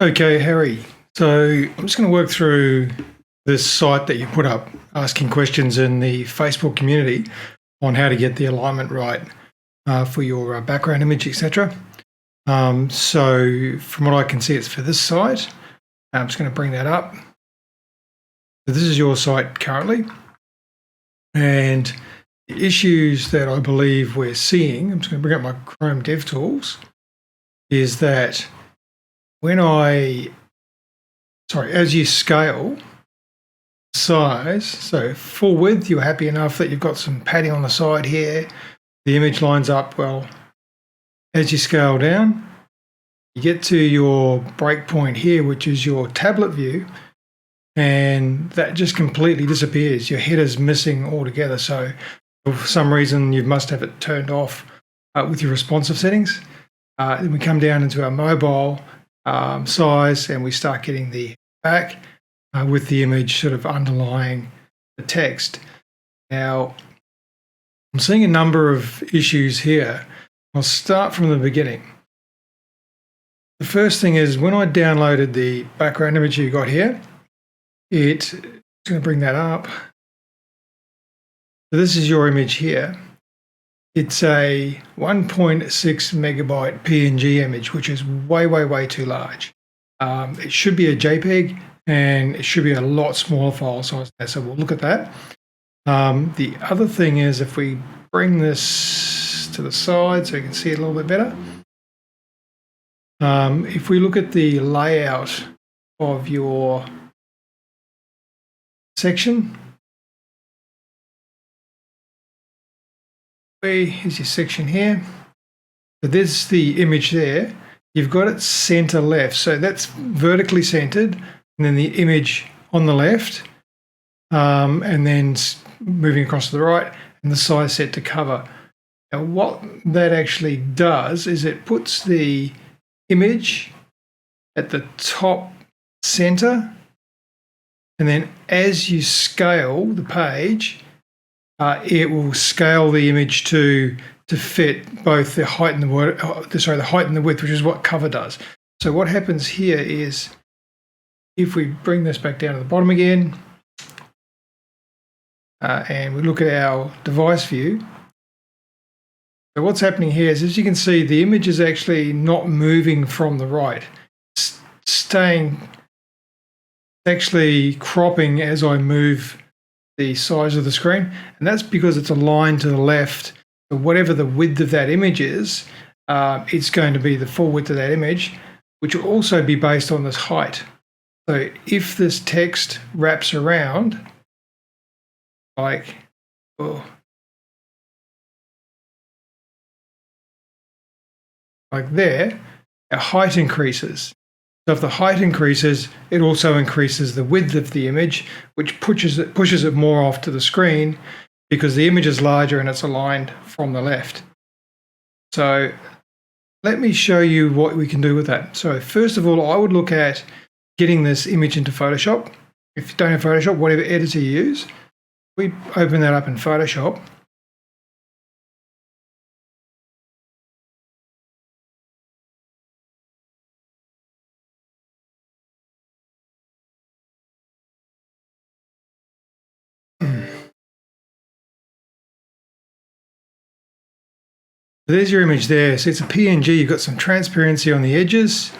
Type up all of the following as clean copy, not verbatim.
Okay, Harry. So I'm just going to work through this site that you put up, asking questions in the Facebook community on how to get the alignment right for your background image, etc. So from what I can see, it's for this site. I'm just going to bring that up. So this is your site currently. And the issues that I believe we're seeing, I'm just going to bring up my Chrome DevTools, is that as you scale size, so full width, you're happy enough that you've got some padding on the side here, the image lines up well. As you scale down, you get to your breakpoint here, which is your tablet view, and that just completely disappears. Your header's missing altogether. So for some reason, you must have it turned off with your responsive settings. Then we come down into our mobile size and we start getting the back with the image sort of underlying the text. Now, I'm seeing a number of issues here. I'll start from the beginning. The first thing is when I downloaded the background image you got here, it's going to bring that up. So this is your image here. It's a 1.6 megabyte PNG image, which is way, way, way too large. It should be a JPEG and it should be a lot smaller file size. So we'll look at that. The other thing is if we bring this to the side so you can see it a little bit better. If we look at the layout of your section, here's your section here. So there's the image there. You've got it center left. So that's vertically centered. And then the image on the left. And then moving across to the right. And the size set to cover. Now what that actually does is it puts the image at the top center. And then as you scale the page, it will scale the image to fit both the height and the height and the width, which is what cover does. So what happens here is if we bring this back down to the bottom again, and we look at our device view. So what's happening here is, as you can see, the image is actually not moving from the right. It's actually cropping as I move the size of the screen, and that's because it's aligned to the left. So whatever the width of that image is, it's going to be the full width of that image, which will also be based on this height. So if this text wraps around like there, our height increases. So if the height increases, it also increases the width of the image, which pushes it more off to the screen because the image is larger and it's aligned from the left. So let me show you what we can do with that. So first of all, I would look at getting this image into Photoshop. If you don't have Photoshop, whatever editor you use, we open that up in Photoshop. There's your image there. So it's a PNG. You've got some transparency on the edges.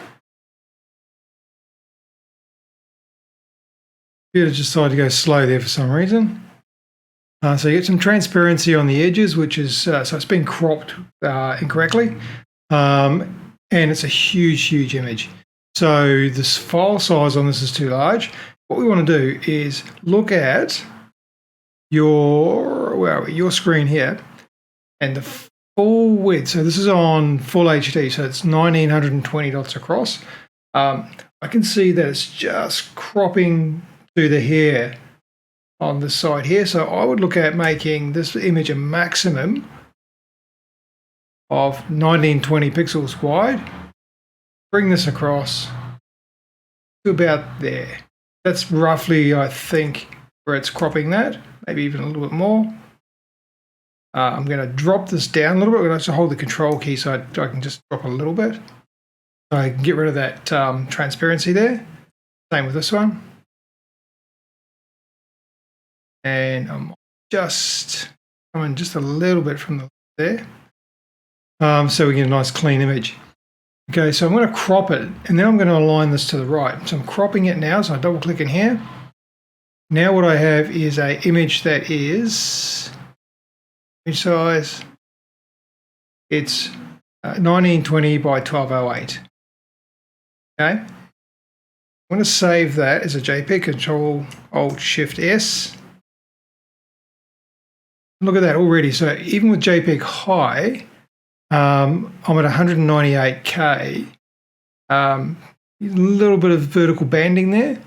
Computer just decided to go slow there for some reason. So you get some transparency on the edges, which is so it's been cropped incorrectly, and it's a huge, huge image. So this file size on this is too large. What we want to do is look at your screen here, and the full width. So this is on full HD, so it's 1920 dots across. I can see that it's just cropping to the hair on the side here. So I would look at making this image a maximum of 1920 pixels wide. Bring this across to about there. That's roughly, I think, where it's cropping that, maybe even a little bit more. I'm going to drop this down a little bit. I'm going to hold the control key so I can just drop a little bit. So I can get rid of that transparency there. Same with this one. And I'm just coming just a little bit from there. So we get a nice clean image. Okay, so I'm going to crop it, and then I'm going to align this to the right. So I'm cropping it now, so I double click in here. Now what I have is an image that is image size. It's 1920 by 1208. Okay, I'm going to save that as a JPEG. Control Alt Shift S. Look at that already. So even with JPEG high, I'm at 198K. A little bit of vertical banding there.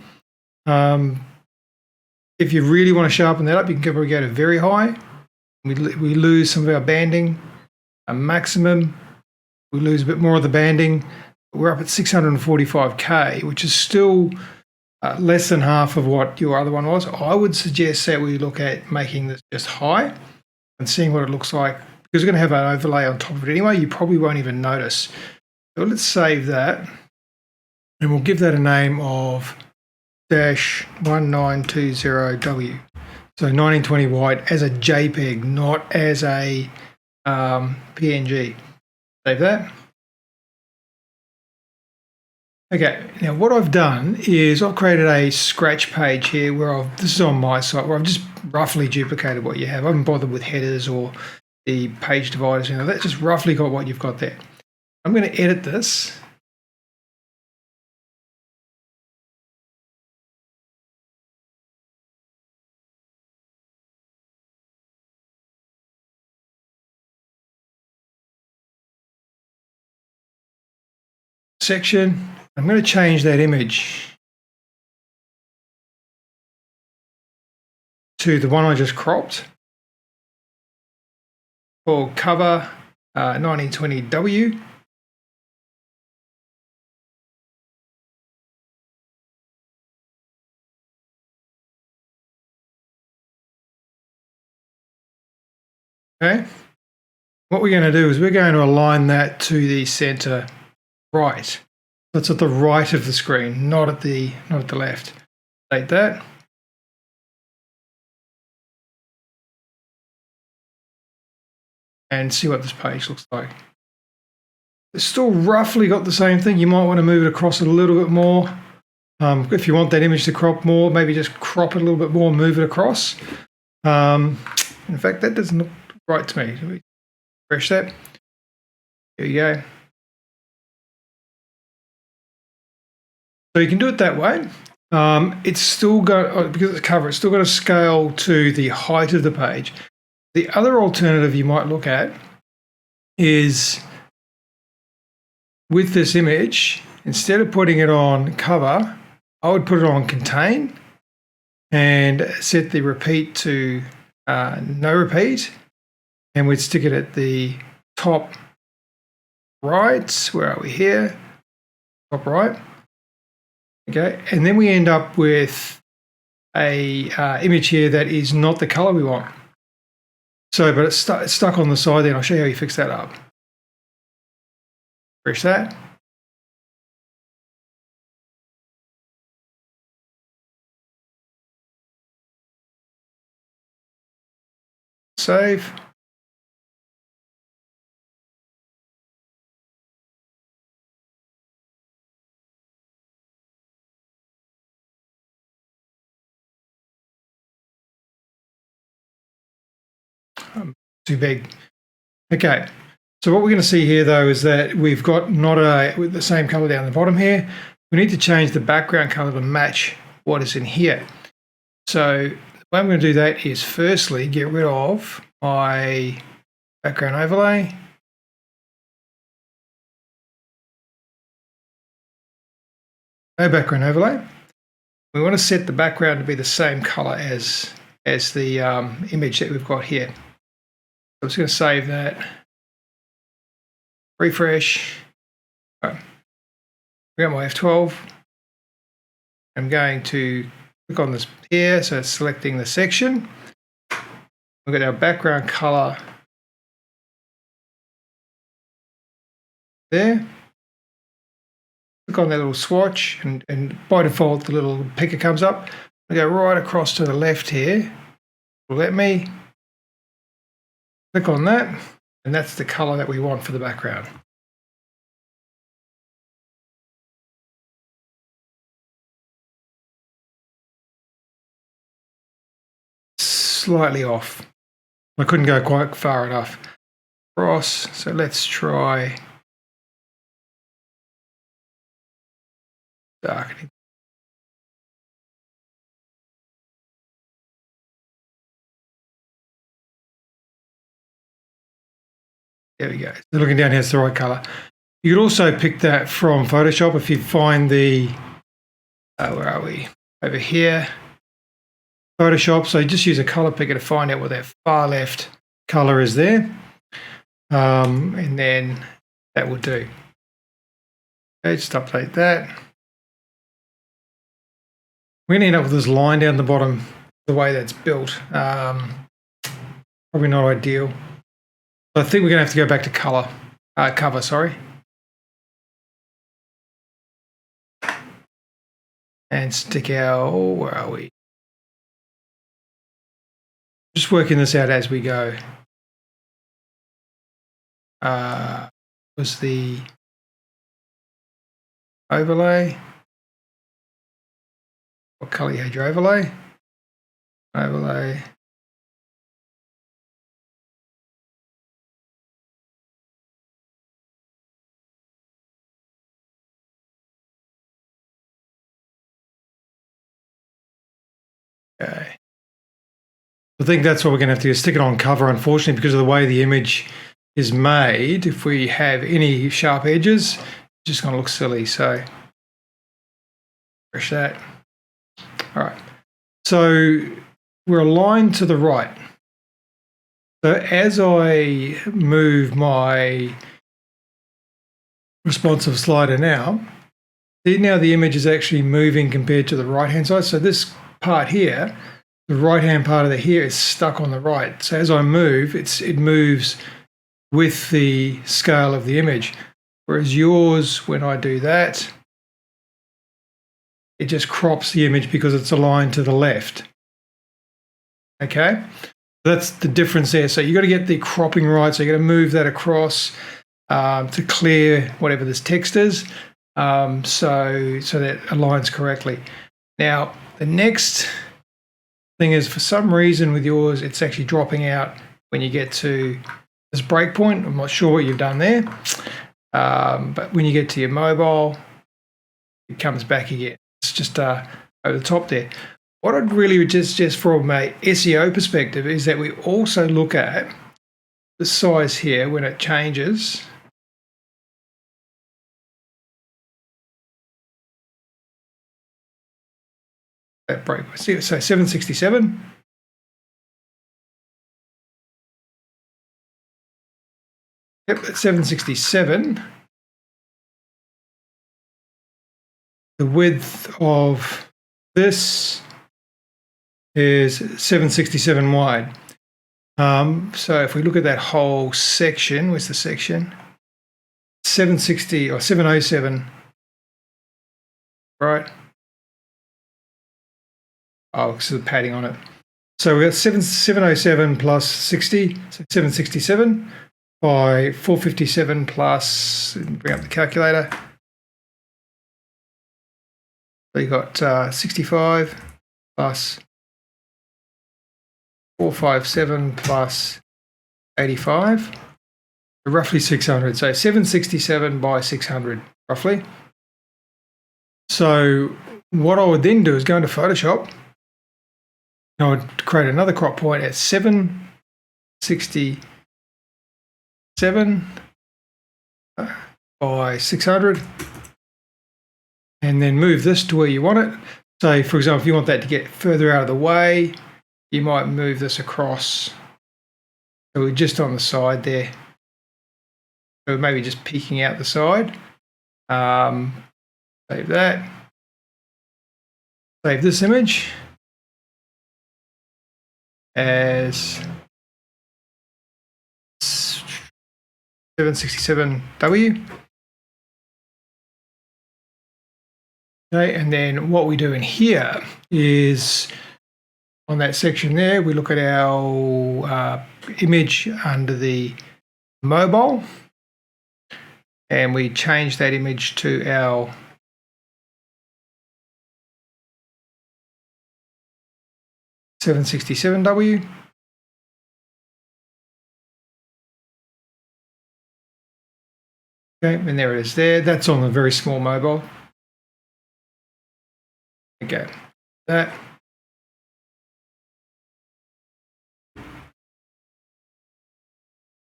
If you really want to sharpen that up, you can probably go to very high. We lose some of our banding. A maximum, we lose a bit more of the banding. We're up at 645K, which is still less than half of what your other one was. I would suggest that we look at making this just high and seeing what it looks like, because we're going to have an overlay on top of it anyway. You probably won't even notice. So let's save that, and we'll give that a name of -1920W. So 1920 white as a JPEG, not as a PNG. Save that. Okay, now what I've done is I've created a scratch page here where this is on my site, where I've just roughly duplicated what you have. I haven't bothered with headers or the page dividers, that's just roughly got what you've got there. I'm going to edit this. Section. I'm going to change that image to the one I just cropped, called cover 1920W. Okay. What we're going to do is we're going to align that to the center right. That's at the right of the screen, not at the left. Take that. And see what this page looks like. It's still roughly got the same thing. You might want to move it across a little bit more. If you want that image to crop more, maybe just crop it a little bit more and move it across. In fact, that doesn't look right to me. Let me refresh that. There you go. So you can do it that way. It's still got, because it's cover, it's still got to scale to the height of the page. The other alternative you might look at is, with this image, instead of putting it on cover, I would put it on contain and set the repeat to no repeat, and we'd stick it at the top right. Where are we here? Top right. Okay, and then we end up with a image here that is not the color we want. So, but it's stuck on the side there, and I'll show you how you fix that up. Refresh that. Save. Too big. Okay, so what we're going to see here though is that we've got not with the same color down the bottom here. We need to change the background color to match what is in here. So the way I'm going to do that is firstly get rid of my background overlay. No background overlay. We want to set the background to be the same color as the image that we've got here. I'm just going to save that. Refresh. Right. We got my F12. I'm going to click on this here, so it's selecting the section. We've got our background color there. click on that little swatch, and by default the little picker comes up. I go right across to the left here. Let me click on that, and that's the color that we want for the background. Slightly off. I couldn't go quite far enough across, so let's try darkening. There we go. So looking down here, it's the right color. You could also pick that from Photoshop if you find the, where are we? Over here, Photoshop. So just use a color picker to find out what that far left color is there. And then that will do. Okay, just update that. We're going to end up with this line down the bottom, the way that's built. Probably not ideal. I think we're going to have to go back to cover, sorry. And stick our, where are we? Just working this out as we go. Was the overlay? What color you had your overlay? Overlay. Okay. I think that's what we're going to have to do, is stick it on cover, unfortunately, because of the way the image is made. If we have any sharp edges, it's just going to look silly. So, refresh that. All right. So, we're aligned to the right. So, as I move my responsive slider now, see now the image is actually moving compared to the right-hand side. So, this part here, the right-hand part of the here is stuck on the right. So as I move, it moves with the scale of the image. Whereas yours, when I do that, it just crops the image because it's aligned to the left. Okay, that's the difference there. So you've got to get the cropping right. So you've got to move that across to clear whatever this text is, so that aligns correctly. Now, the next thing is, for some reason with yours, it's actually dropping out when you get to this breakpoint. I'm not sure what you've done there, but when you get to your mobile, it comes back again. It's just over the top there. What I'd really just from a SEO perspective is that we also look at the size here when it changes. That break, so 767. Yep, at 767. The width of this is 767 wide. So if we look at that whole section, where's the section? 760 or 707, right? Oh, because of the padding on it. So we got 707 plus 60, so 767 by 457 plus, bring up the calculator. So you got 65 plus 457 plus 85, roughly 600. So 767 by 600, roughly. So what I would then do is go into Photoshop. I would create another crop point at 767 by 600, and then move this to where you want it. So, for example, if you want that to get further out of the way, you might move this across. So we're just on the side there. So maybe just peeking out the side. Save that. Save this image as 767W. Okay, and then what we do in here is on that section there, we look at our image under the mobile, and we change that image to our .767W. Okay, and there it is there. That's on a very small mobile. Okay, that.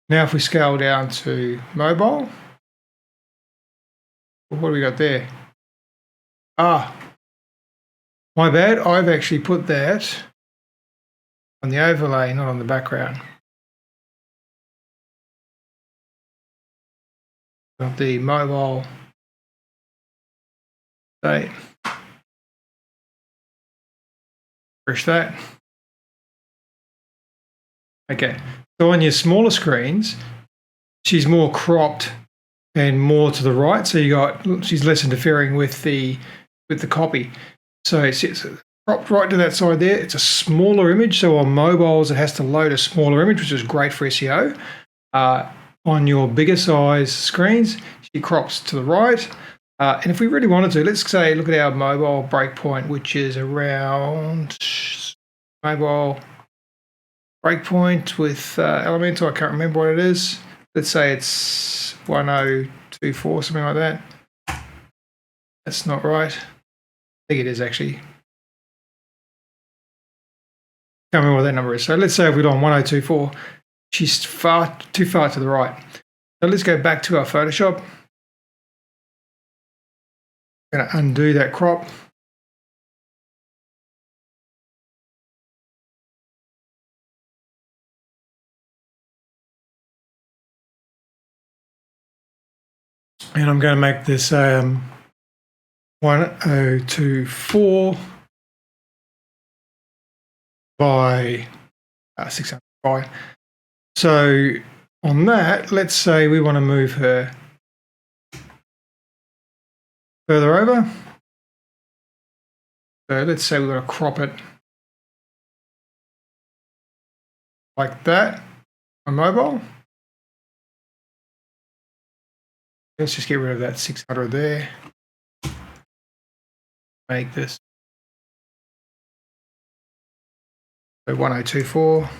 Now if we scale down to mobile, what do we got there? Ah, my bad. I've actually put that on the overlay, not on the background. Of the mobile state. Refresh that. Okay, so on your smaller screens, she's more cropped and more to the right. So she's less interfering with the copy. So it's cropped right to that side there. It's a smaller image. So on mobiles, it has to load a smaller image, which is great for SEO. On your bigger size screens, she crops to the right. And if we really wanted to, let's say, look at our mobile breakpoint, which is around mobile breakpoint with Elementor. I can't remember what it is. Let's say it's 1024, something like that. That's not right. I think it is actually. Can't remember what that number is. So let's say if we're on 1024, she's too far to the right. So let's go back to our Photoshop. I'm going to undo that crop. And I'm going to make this 1024 by 600 by. So on that, let's say we want to move her further over. So let's say we want to crop it like that on mobile. Let's just get rid of that 600 there. Make this 1024.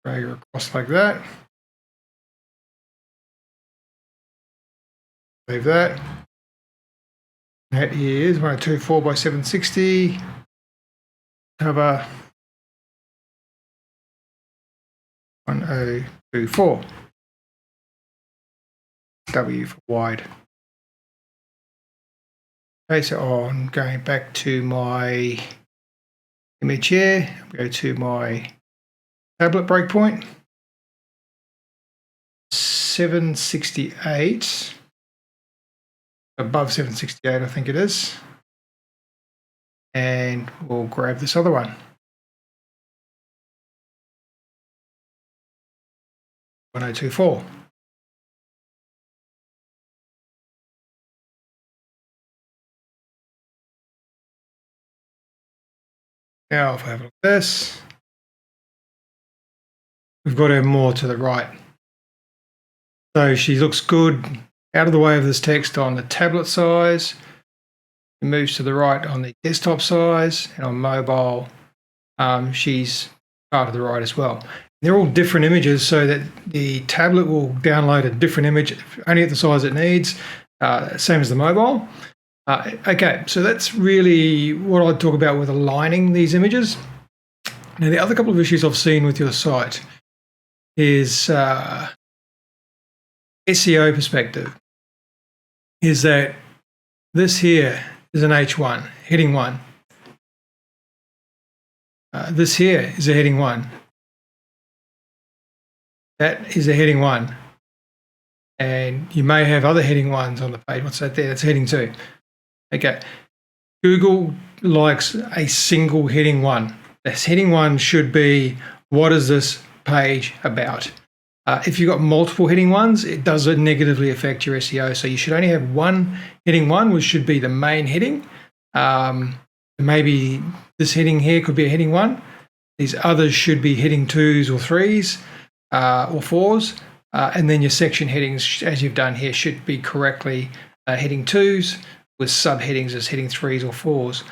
Drag her across like that. Save that. That is 1024 by 760. Cover 1024. W for wide. Okay, so I'm going back to my image here. Go to my tablet breakpoint. 768. Above 768, I think it is. And we'll grab this other one. 1024. Now if I have a look at this, we've got her more to the right. So she looks good out of the way of this text on the tablet size. It moves to the right on the desktop size, and on mobile, she's far to the right as well. They're all different images, so that the tablet will download a different image only at the size it needs, same as the mobile. Okay, so that's really what I'd talk about with aligning these images. Now, the other couple of issues I've seen with your site is SEO perspective, is that this here is an H1, heading 1. This here is a heading 1. That is a heading 1. And you may have other heading 1s on the page. What's that there? That's heading 2. Okay. Google likes a single heading 1. This heading 1 should be, what is this page about? If you've got multiple heading ones, it does negatively affect your SEO. So you should only have one heading one, which should be the main heading. Maybe this heading here could be a heading one. These others should be heading 2s or 3s or 4s. And then your section headings, as you've done here, should be correctly heading 2s with subheadings as heading 3s or 4s.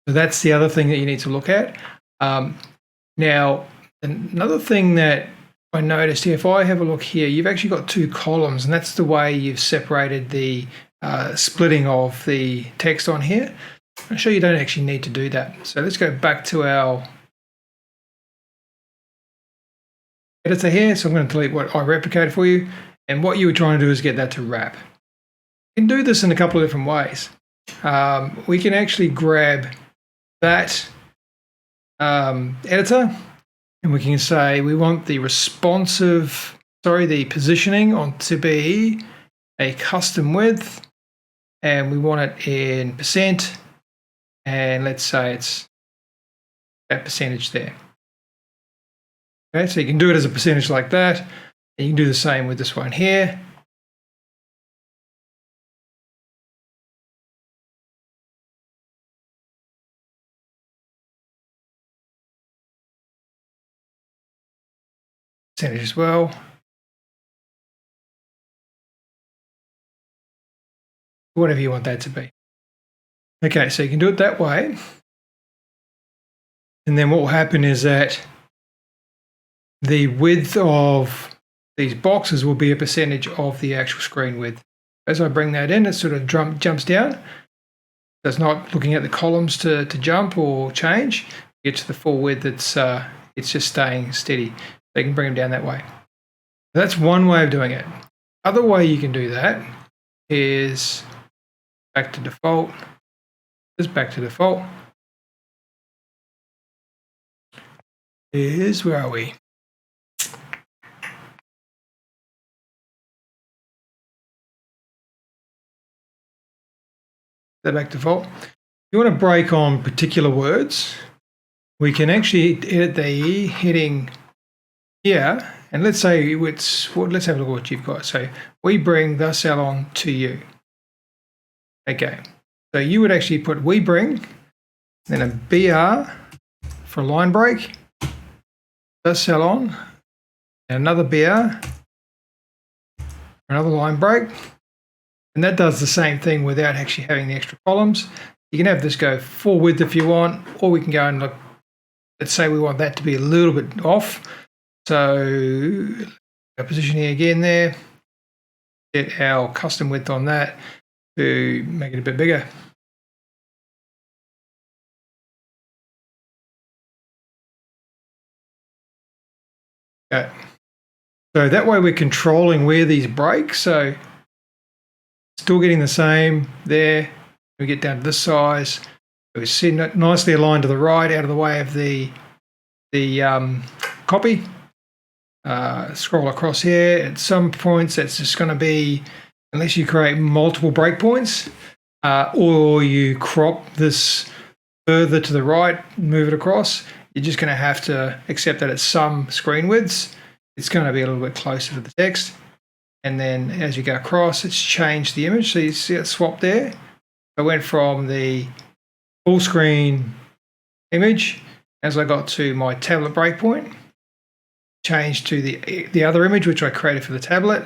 So that's the other thing that you need to look at. Now, another thing that I noticed here, if I have a look here, you've actually got 2 columns, and that's the way you've separated the splitting of the text on here. I'm sure you don't actually need to do that. So let's go back to our editor here. So I'm going to delete what I replicated for you. And what you were trying to do is get that to wrap. You can do this in a couple of different ways. We can actually grab that editor, and we can say we want the the positioning on to be a custom width, and we want it in %, and let's say it's that percentage there. Okay, so you can do it as a percentage like that, and you can do the same with this one here. Percentage as well. Whatever you want that to be. Okay, so you can do it that way. And then what will happen is that the width of these boxes will be a percentage of the actual screen width. As I bring that in, it sort of jumps down. So it's not looking at the columns to jump or change. You get to the full width, it's just staying steady. So you can bring them down that way. That's one way of doing it. Other way you can do that is back to default. Just back to default. Where are we? Back to default. If you want to break on particular words, we can actually edit the heading here, and let's say let's have a look at what you've got. So we bring the salon to you. Okay, so you would actually put we bring, then a BR for a line break, the salon, and another BR, another line break. And that does the same thing without actually having the extra columns. You can have this go full width if you want, or we can go and look, let's say we want that to be a little bit off. So our position here again there, set our custom width on that to make it a bit bigger. Okay. So that way we're controlling where these break. So still getting the same there. We get down to this size. We see it nicely aligned to the right, out of the way of the copy. Scroll across here. At some points, that's just going to be, unless you create multiple breakpoints, or you crop this further to the right, move it across, you're just going to have to accept that at some screen widths, it's going to be a little bit closer to the text. And then as you go across, it's changed the image. So you see it swapped there. I went from the full screen image as I got to my tablet breakpoint, changed to the other image, which I created for the tablet.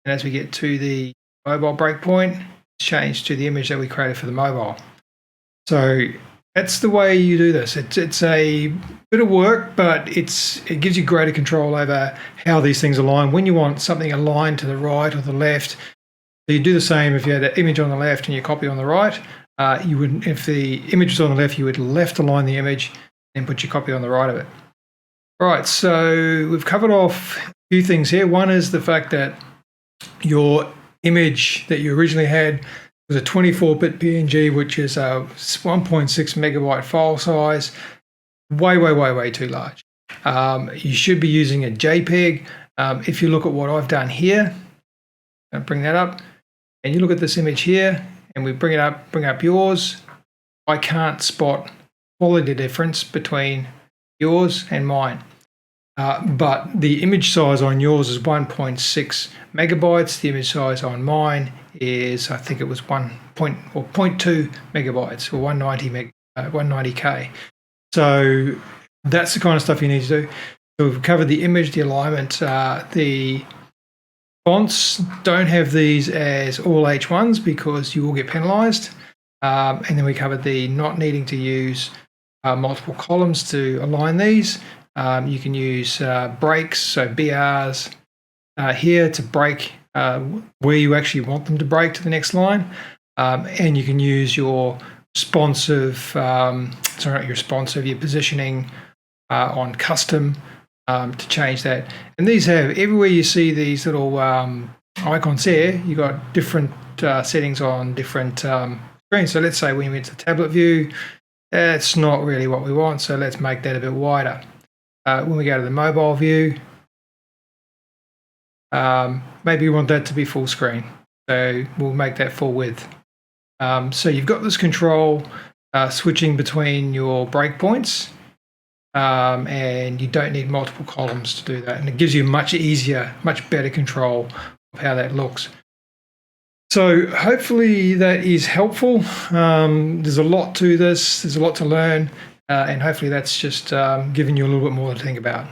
And as we get to the mobile breakpoint, it's changed to the image that we created for the mobile. So that's the way you do this. It's a bit of work, but it gives you greater control over how these things align. When you want something aligned to the right or the left, so you do the same if you had an image on the left and you copy on the right. You would, if the image was on the left, you would left align the image and put your copy on the right of it. All right, so we've covered off a few things here. One is the fact that your image that you originally had was a 24-bit PNG, which is a 1.6 megabyte file size, way too large. You should be using a JPEG. If you look at what I've done here, I'll bring that up, and you look at this image here, and we bring up yours, I can't spot quality difference between yours and mine. but the image size on yours is 1.6 megabytes. The image size on mine is, I think it was 0.2 megabytes or 190K. So that's the kind of stuff you need to do. So we've covered the image, the alignment, the fonts. Don't have these as all H1s because you will get penalized. And then we covered the not needing to use multiple columns to align these. You can use breaks, so BRs here to break where you actually want them to break to the next line. And you can use your responsive, your positioning on custom to change that. And these have, everywhere you see these little icons here, you've got different settings on different screens. So let's say we went to tablet view, that's not really what we want, so let's make that a bit wider. When we go to the mobile view, maybe we want that to be full screen, so we'll make that full width. So you've got this control switching between your breakpoints, and you don't need multiple columns to do that, and it gives you much easier, much better control of how that looks. So hopefully that is helpful. There's a lot to this, there's a lot to learn, and hopefully that's just giving you a little bit more to think about.